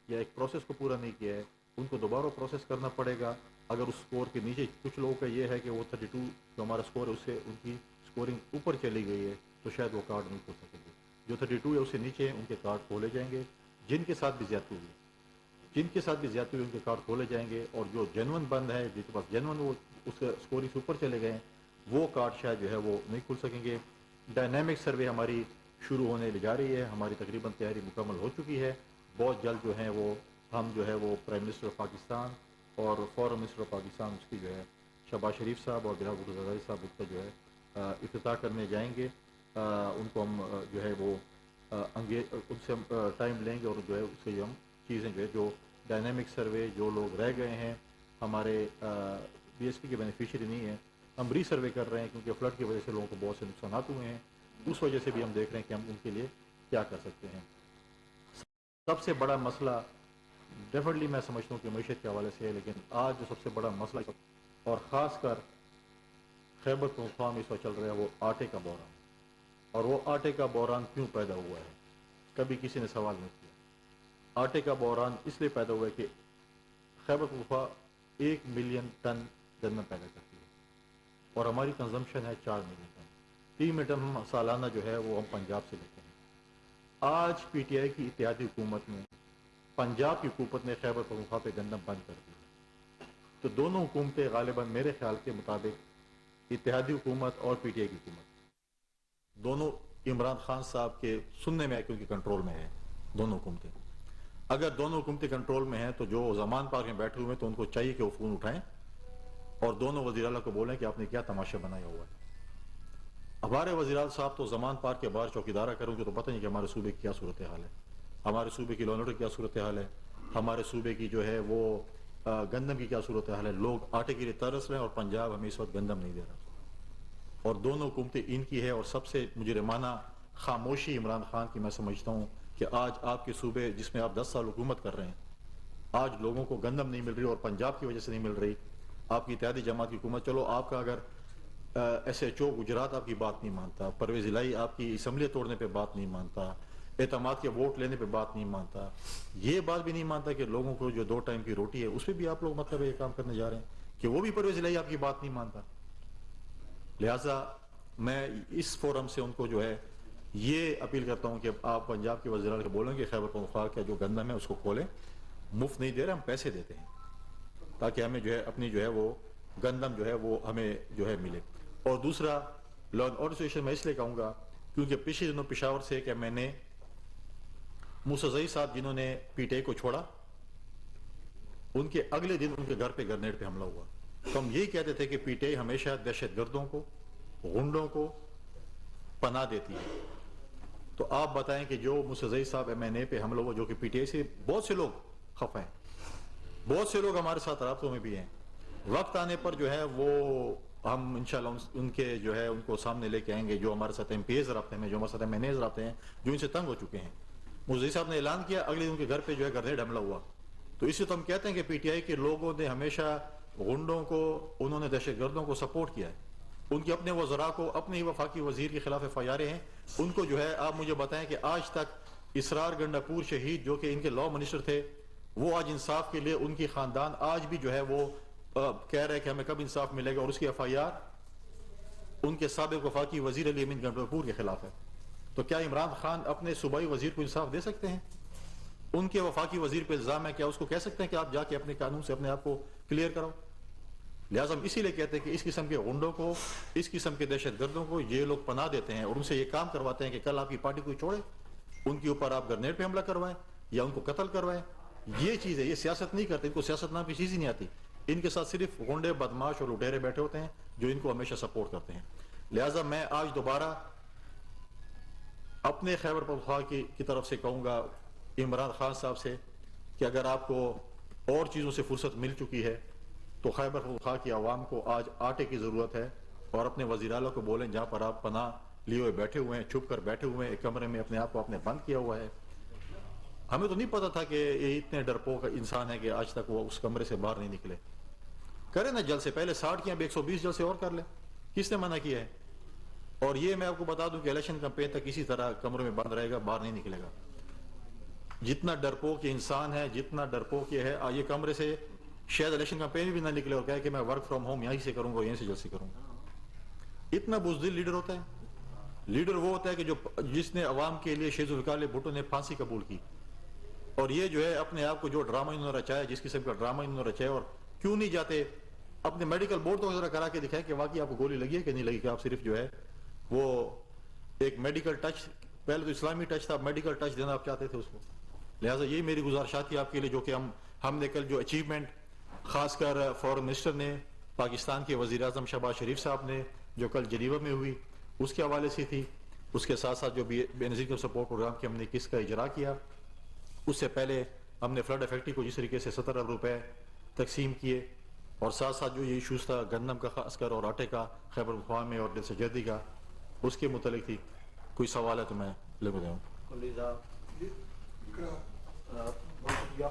یا ایک پروسیس کو پورا نہیں کیا ہے، ان کو دوبارہ پروسیس کرنا پڑے گا. اگر اس سکور کے نیچے کچھ لوگوں کا یہ ہے کہ وہ 32 جو ہمارا سکور ہے اس سے ان کی سکورنگ اوپر چلی گئی ہے تو شاید وہ کارڈ نہیں کھول سکیں گے. جو 32 ہے اس سے نیچے ہیں ان کے کارڈ کھولے جائیں گے. جن کے ساتھ بھی زیادتی ہوئی ان کے کارڈ کھولے جائیں گے، اور جو جنون بند ہے جن کے پاس جنون وہ اس سکورنگ سے اوپر چلے گئے ہیں وہ کارڈ شاید جو ہے وہ نہیں کھل سکیں گے. ڈائنامک سروے ہماری شروع ہونے جا رہی ہے، ہماری تقریباً تیاری مکمل ہو چکی ہے. بہت جلد جو ہے وہ ہم جو ہے وہ پرائم منسٹر آف پاکستان اور فارن منسٹر آف پاکستان اس کی جو ہے شہباز شریف صاحب اور جناب عبدالرزاق صاحب اس کا جو ہے افتتاح کرنے جائیں گے. ان کو ہم جو ہے وہ ان سے ہم ٹائم لیں گے اور جو ہے اس سے ہم چیزیں جو ہے جو ڈائنامک سروے جو لوگ رہ گئے ہیں ہمارے بی ایس پی کے بینیفیشری نہیں ہیں، ہم ری سروے کر رہے ہیں کیونکہ فلڈ کی وجہ سے لوگوں کو بہت سے نقصانات ہوئے ہیں. اس وجہ سے بھی ہم دیکھ رہے ہیں کہ ہم ان کے لیے کیا کر سکتے ہیں. سب سے بڑا مسئلہ ڈیفینیٹلی میں سمجھتا ہوں کہ معیشت کے حوالے سے ہے، لیکن آج جو سب سے بڑا مسئلہ اور خاص کر خیبر پختونخوا میں اس وقت چل رہا ہے وہ آٹے کا بحران. اور وہ آٹے کا بحران کیوں پیدا ہوا ہے کبھی کسی نے سوال نہیں کیا. آٹے کا بحران اس لیے پیدا ہوا ہے کہ خیبر پختونخوا 1 ملین ٹن گندم پیدا کرتی ہے اور ہماری کنزمپشن ہے 4 ملین ٹن. 3 ملین ٹن ہم سالانہ جو ہے وہ ہم پنجاب سے لیتے ہیں. آج پی ٹی آئی کی اتحادی حکومت نے پنجاب کی حکومت نے خیبر پختونخوا پہ گندم بند کر دی. تو دونوں حکومتیں غالباً میرے خیال کے مطابق اتحادی حکومت اور پی ٹی آئی کی حکومت دونوں عمران خان صاحب کے سننے میں ہے کہ ان کے کنٹرول میں ہے دونوں حکومتیں. اگر دونوں حکومتیں کنٹرول میں ہیں تو جو زمان پارک میں بیٹھے ہوئے ہیں تو ان کو چاہیے کہ وہ فون اٹھائیں اور دونوں وزیر اعلیٰ کو بولیں کہ آپ نے کیا تماشا بنایا ہوا ہے. ہمارے وزیر اعلیٰ صاحب تو زمان پارک کے باہر چوکیدارہ کریں گے تو پتہ نہیں کہ ہمارے صوبے کی کیا صورتحال ہے، ہمارے صوبے کی لانڈر کی کیا صورتحال ہے، ہمارے صوبے کی جو ہے وہ گندم کی کیا صورتحال ہے. لوگ آٹے کے لیے ترس رہے ہیں اور پنجاب ہمیں اس وقت گندم نہیں دے رہا. اور دونوں حکومتیں ان کی ہے. اور سب سے مجرمانہ خاموشی عمران خان کی میں سمجھتا ہوں کہ آج آپ کے صوبے جس میں آپ 10 سال حکومت کر رہے ہیں آج لوگوں کو گندم نہیں مل رہی اور پنجاب کی وجہ سے نہیں مل رہی. آپ کی اتحادی جماعت کی حکومت، چلو آپ کا اگر ایس ایچ او گجرات آپ کی بات نہیں مانتا، پرویز الہی آپ کی اسمبلی توڑنے پہ بات نہیں مانتا، اعتماد کے ووٹ لینے پہ بات نہیں مانتا، یہ بات بھی نہیں مانتا کہ لوگوں کو جو 2 ٹائم کی روٹی ہے اس پہ بھی آپ لوگ مطلب یہ کام کرنے جا رہے ہیں کہ وہ بھی پرویز الہی آپ کی بات نہیں مانتا. لہٰذا میں اس فورم سے ان کو جو ہے یہ اپیل کرتا ہوں کہ آپ پنجاب کے وزیر اعلیٰ کو بولیں کہ خیبر پختونخوا کا جو گندم ہے اس کو کھولیں. مفت نہیں دے رہے، ہم پیسے دیتے ہیں تاکہ ہمیں جو ہے اپنی جو ہے وہ گندم جو ہے وہ ہمیں جو ہے ملے. اور دوسرا لا اینڈ آرڈر سچویشن میں اس لیے کہوں گا کیونکہ پچھلے دنوں پشاور سے کہ میں نے موسیٰ زئی صاحب جنہوں نے پی ٹی آئی کو چھوڑا ان کے اگلے دن ان کے گھر پہ گرنیڈ پہ حملہ ہوا. تو ہم یہی کہتے تھے کہ پی ٹی آئی ہمیشہ دہشت گردوں کو غنڈوں کو پناہ دیتی ہے. تو آپ بتائیں کہ جو موسیٰ زئی صاحب ایم این اے پہ حملہ ہوا جو کہ پی ٹی آئی سے بہت سے لوگ خفا ہیں، بہت سے لوگ ہمارے ساتھ رابطوں میں بھی ہیں، وقت آنے پر جو ہے وہ ہم انشاءاللہ ان کے جو ہے ان کو سامنے لے کے آئیں گے جو ہمارے ساتھ ایم پی ایز رابطے میں، جو ہمارے ساتھ ایم این ایز رابطے ہیں جو ان سے تنگ ہو چکے ہیں. موسیٰ زئی صاحب نے اعلان کیا، اگلے دن ان کے گھر پہ جو ہے گرنیڈ حملہ ہوا. تو اس سے تو ہم کہتے ہیں کہ پی ٹی آئی کے لوگوں نے ہمیشہ غنڈوں کو، انہوں نے دہشت گردوں کو سپورٹ کیا ہے. ان کے اپنے وزراء کو، اپنے ہی وفاقی وزیر کے خلاف ایف آئی آریں ہیں. ان کو جو ہے آپ مجھے بتائیں کہ آج تک اسرار گنڈاپور شہید جو کہ ان کے لا منسٹر تھے وہ آج انصاف کے لیے ان کی خاندان آج بھی جو ہے وہ کہہ رہے کہ ہمیں کب انصاف ملے گا، اور اس کی ایف آئی آر ان کے سابق وفاقی وزیر علی امین گنڈاپور کے خلاف ہے. تو کیا عمران خان اپنے صوبائی وزیر کو انصاف دے سکتے ہیں؟ ان کے وفاقی وزیر پہ الزام ہے، کیا اس کو کہہ سکتے ہیں کہ آپ جا کے اپنے قانون سے اپنے آپ کو کلیئر کرو؟ لہٰذا ہم اسی لیے کہتے ہیں کہ اس قسم کے غنڈوں کو، اس قسم کے دہشت گردوں کو یہ لوگ پناہ دیتے ہیں اور ان سے یہ کام کرواتے ہیں کہ کل آپ کی پارٹی کو چھوڑے، ان کے اوپر آپ گرنیڈ پہ حملہ کروائیں یا ان کو قتل کروائیں. یہ چیز ہے، یہ سیاست نہیں کرتے، ان کو سیاست نام کی چیز ہی نہیں آتی. ان کے ساتھ صرف غنڈے، بدماش اور لٹیرے بیٹھے ہوتے ہیں جو ان کو ہمیشہ سپورٹ کرتے ہیں. لہٰذا میں آج دوبارہ اپنے خیبر پختونخوا کی طرف سے کہوں گا عمران خان صاحب سے کہ اگر آپ کو اور چیزوں سے فرصت مل چکی ہے تو خیبر پختونخوا کی عوام کو آج آٹے کی ضرورت ہے. اور اپنے وزیر اعلیٰ کو بولیں جہاں پر آپ پناہ لیے ہوئے بیٹھے ہوئے ہیں، چھپ کر بیٹھے ہوئے ہیں ایک کمرے میں، اپنے آپ کو آپ نے بند کیا ہوا ہے. ہمیں تو نہیں پتا تھا کہ یہ اتنے ڈرپوک انسان ہے کہ آج تک وہ اس کمرے سے باہر نہیں نکلے. کریں نا جلد سے، پہلے 60 کیا 120 جلد سے اور کر لیں، کس نے منع کیا ہے؟ اور یہ میں آپ کو بتا دوں کہ الیکشن کمپین تک اسی طرح کمرے میں بند رہے گا، باہر نہیں نکلے گا. جتنا ڈرپوک یہ انسان ہے، جتنا ڈرپوک یہ ہے، یہ کمرے سے شاید الیکشن کمپین بھی نہ نکلے اور کہے کہ میں ورک فرام ہوم یہیں سے کروں گا، یہیں سے جلسے کروں گا. اتنا بزدل لیڈر ہوتا ہے. لیڈر وہ ہوتا ہے کہ جس نے عوام کے لیے شیخ ذوالفقار علی بھٹو نے پھانسی قبول کی، اور یہ جو ہے اپنے آپ کو جو ڈرامہ انہوں نے رچایا، جس قسم کا ڈرامہ انہوں نے رچایا، اور کیوں نہیں جاتے اپنے میڈیکل بورڈ کو ذرا کرا کے دکھائے کہ واقعی آپ کو گولی لگی ہے کہ نہیں لگی، کہ آپ صرف جو ہے وہ ایک میڈیکل ٹچ، پہلے تو اسلامی ٹچ تھا، میڈیکل ٹچ دینا آپ چاہتے تھے اس کو. لہٰذا یہی میری گزارشات تھی آپ کے لیے، جو کہ ہم نے کل جو اچیومنٹ خاص کر فورن منسٹر نے، پاکستان کے وزیر اعظم شہباز شریف صاحب نے جو کل جنیوا میں ہوئی اس کے حوالے سے تھی. اس کے ساتھ ساتھ جو بے نظیر سپورٹ پروگرام کی ہم نے کس کا اجرا کیا، اس سے پہلے ہم نے فلڈ افیکٹی کو جس طریقے سے 17 ارب روپے تقسیم کیے، اور ساتھ ساتھ جو یہ ایشوز تھا گندم کا خاص کر اور آٹے کا خیبر پختونخوا میں اور دل سجدی کا، اس کے متعلق تھی. کوئی سوال ہے تو میں لے دوں. بہت شکریہ.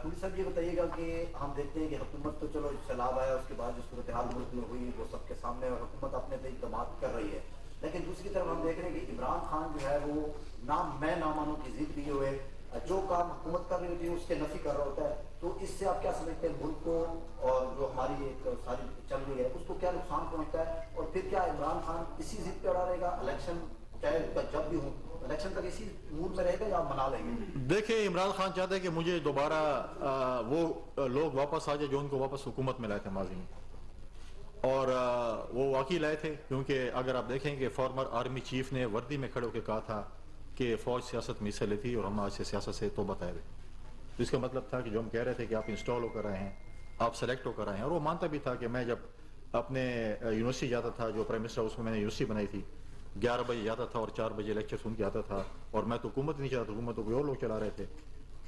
کوئی صاحب یہ بتائیے گا کہ ہم دیکھتے ہیں کہ حکومت تو چلو سیلاب آیا اس کے بعد جو صورتحال ملک میں ہوئی وہ سب کے سامنے، اور حکومت اپنے پہ اقدامات کر رہی ہے، لیکن دوسری طرف ہم دیکھ رہے ہیں کہ عمران خان جو ہے وہ میں نامانوں کی ضد لیے ہوئے جو کام حکومت کر رہی ہوتی ہے اس کے نفی کر رہا ہوتا ہے. تو اس سے آپ کیا سمجھتے ہیں ملک کو اور جو ہماری ایک ساری چل رہی ہے اس کو کیا نقصان پہنچتا ہے؟ اور پھر کیا عمران خان اسی ضد پہ اڑا رہے گا، الیکشن چاہے جب بھی ہو الیکشن تک اسی موڈ میں رہے گا یا منا لیں گے؟ دیکھیں، عمران خان چاہتا ہے کہ مجھے دوبارہ وہ لوگ واپس آ جائے جو ان کو واپس حکومت میں لائے تھے ماضی میں، اور وہ واقعی لائے تھے. کیونکہ اگر آپ دیکھیں کہ فارمر آرمی چیف نے وردی میں کھڑے ہو کے کہا تھا کہ فوج سیاست میں حصہ لیتی اور ہم آج سے سیاست سے توبہ طائب ہیں. تو اس کا مطلب تھا کہ جو ہم کہہ رہے تھے کہ آپ انسٹال ہو کر آئے ہیں، آپ سلیکٹ ہو کر آئے ہیں، اور وہ مانتا بھی تھا کہ میں جب اپنے یونیورسٹی جاتا تھا جو پرائم منسٹر اس میں نے یونیورسٹی بنائی تھی، 11 بجے جاتا تھا اور 4 بجے لیکچر سن کے آتا تھا، اور میں تو حکومت نہیں چلاتا، حکومت تو کوئی اور لوگ چلا رہے تھے.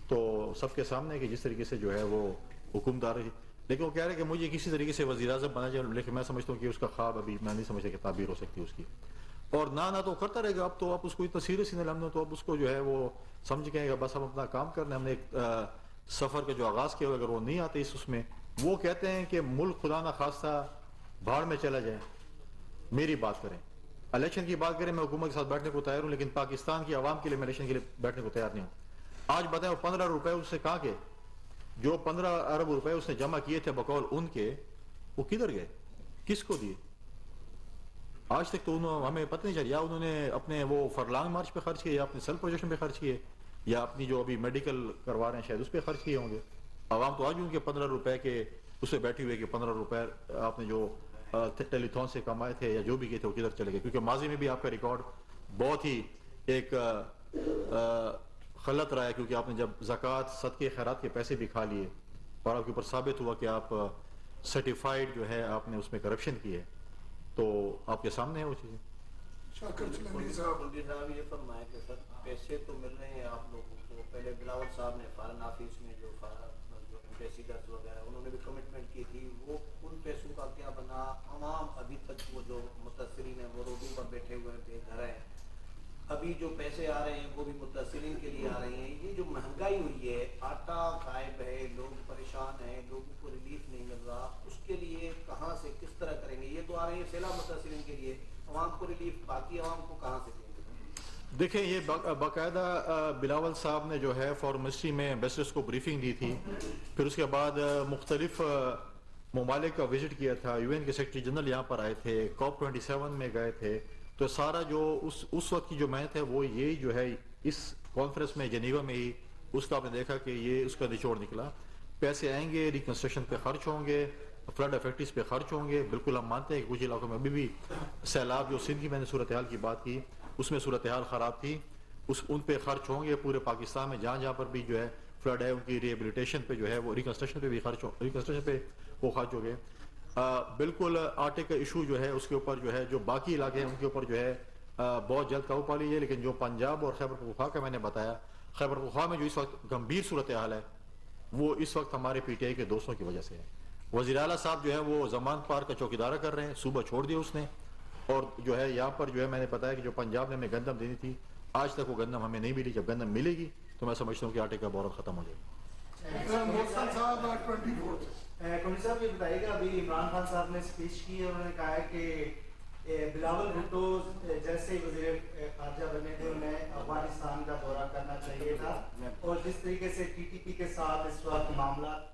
تو سب کے سامنے کہ جس طریقے سے جو ہے وہ حکومتدار رہی، لیکن وہ کہہ رہے کہ مجھے کسی طریقے سے وزیر اعظم بنا جائے، لیکن میں سمجھتا ہوں کہ اس کا خواب ابھی میں نہیں سمجھتا کہ تعبیر ہو سکتی اس کی. اور نہ تو کرتا رہے گا. اب تو آپ اس کو اتنا سیریس ہی نہیں لینا، تو اب اس کو جو ہے وہ سمجھ گئے گا بس ہم اپنا کام کرنا. ہم نے ایک سفر کا جو آغاز کیا، اگر وہ نہیں آتے اس میں، وہ کہتے ہیں کہ ملک خدا نہ خواستہ بھاڑ میں چلا جائے. میری بات کریں، الیکشن کی بات کریں، میں حکومت کے ساتھ بیٹھنے کو تیار ہوں، لیکن پاکستان کی عوام کے لیے میں الیکشن کے لیے بیٹھنے کو تیار نہیں ہوں. آج بتائیں، وہ 15 روپے اس سے کہاں کے جو 15 ارب روپے اس نے جمع کیے تھے بقول ان کے، وہ کدھر گئے، کس کو دیے؟ آج تک تو ہمیں پتہ نہیں چل، یا انہوں نے اپنے وہ فرلانگ مارچ پہ خرچ کیے، یا اپنے سیلف پروجیکشن پہ خرچ کیے، یا اپنی جو ابھی میڈیکل کروا رہے ہیں شاید اس پہ خرچ کیے ہوں گے. عوام تو آج ان کے 15 روپے کے اس پہ بیٹھی ہوئے کہ 15 روپے آپ نے جو ٹیلی تھون سے کمائے تھے یا جو بھی کیے تھے وہ کدھر چلے گئے. کیونکہ ماضی میں بھی آپ کا ریکارڈ بہت ہی ایک غلط رہا ہے، کیونکہ آپ نے جب زکوٰۃ، صدقے، خیرات کے پیسے بھی کھا لیے اور آپ کے اوپر ثابت ہوا کہ آپ سرٹیفائڈ جو ہے آپ نے اس میں کرپشن کی ہے، تو آپ کے سامنے ہے وہ چیزیں. صاحب یہ فرمائے کہ سر پیسے تو مل رہے ہیں آپ لوگوں کو. پہلے بلاول صاحب نے فارن آفس میں جو ایمبیسیڈرز وغیرہ انہوں نے بھی کمٹمنٹ کی تھی، وہ ان پیسوں کا کیا بنا؟ عوام ابھی تک وہ جو متاثرین ہیں وہ روڈوں پر بیٹھے ہوئے ہیں، بے گھر ہیں. ابھی جو پیسے آ رہے ہیں وہ بھی متاثرین کے لیے آ رہے ہیں. یہ جو مہنگائی ہوئی ہے، آٹا غائب ہے، لوگ پریشان ہیں، لوگوں کو ریلیف نہیں مل رہا، اس کے لیے کہاں سے کس طرح کریں گے؟ یہ تو آ رہے ہیں سیلاب متاثرین کے لیے، عوام کو ریلیف، باقی عوام کو کہاں سے دیں گے؟ دیکھیں، یہ باقاعدہ بلاول صاحب نے جو ہے فورن منسٹری میں ایمبیسڈرز کو بریفنگ دی تھی، پھر اس کے بعد مختلف ممالک کا وزٹ کیا تھا. یو این کے سیکرٹری جنرل یہاں پر آئے تھے، COP 27 میں گئے تھے. تو سارا جو اس وقت کی جو محنت ہے وہ یہی جو ہے اس کانفرنس میں جنیوا میں ہی اس کا آپ نے دیکھا کہ یہ اس کا نچوڑ نکلا. پیسے آئیں گے، ریکنسٹرکشن پہ خرچ ہوں گے، فلڈ افیکٹس پہ خرچ ہوں گے. بالکل ہم مانتے ہیں کہ کچھ علاقوں میں ابھی بھی سیلاب، جو سندھ کی میں نے صورتحال کی بات کی اس میں صورتحال خراب تھی، ان پہ خرچ ہوں گے. پورے پاکستان میں جہاں جہاں پر بھی جو ہے فلڈ ہے ان کی ریہیبلیٹیشن پہ جو ہے وہ ریکنسٹرکشن پہ بھی ریکنسٹرکشن پہ وہ خرچ ہو گئے. بالکل آٹے کا ایشو جو ہے اس کے اوپر جو ہے جو باقی علاقے ہیں ان کے اوپر جو ہے بہت جلد قابو پا لیجیے. لیکن جو پنجاب اور خیبر پختونخوا کا میں نے بتایا، خیبر پختونخوا میں جو اس وقت گمبھیر صورتحال ہے وہ اس وقت ہمارے پی ٹی آئی کے دوستوں کی وجہ سے ہے. وزیر اعلیٰ صاحب جو ہے وہ زمان پارک کا چوکیدارہ کر رہے ہیں، صوبہ چھوڑ دیا اس نے، اور جو ہے یہاں پر جو ہے میں نے بتایا کہ جو پنجاب نے ہمیں گندم دینی تھی آج تک وہ گندم ہمیں نہیں ملی. جب گندم ملے گی تو میں سمجھتا ہوں کہ آٹے کا بحران ختم ہو جائے گا. کمشنر صاحب یہ بتائیے گا، ابھی عمران خان صاحب نے اسپیچ کی ہے، انہوں نے کہا ہے کہ بلاول بھٹو جیسے وزیر خارجہ بنے تھے انہیں افغانستان کا دورہ کرنا چاہیے تھا، اور جس طریقے سے ٹی ٹی پی کے ساتھ اس وقت معاملات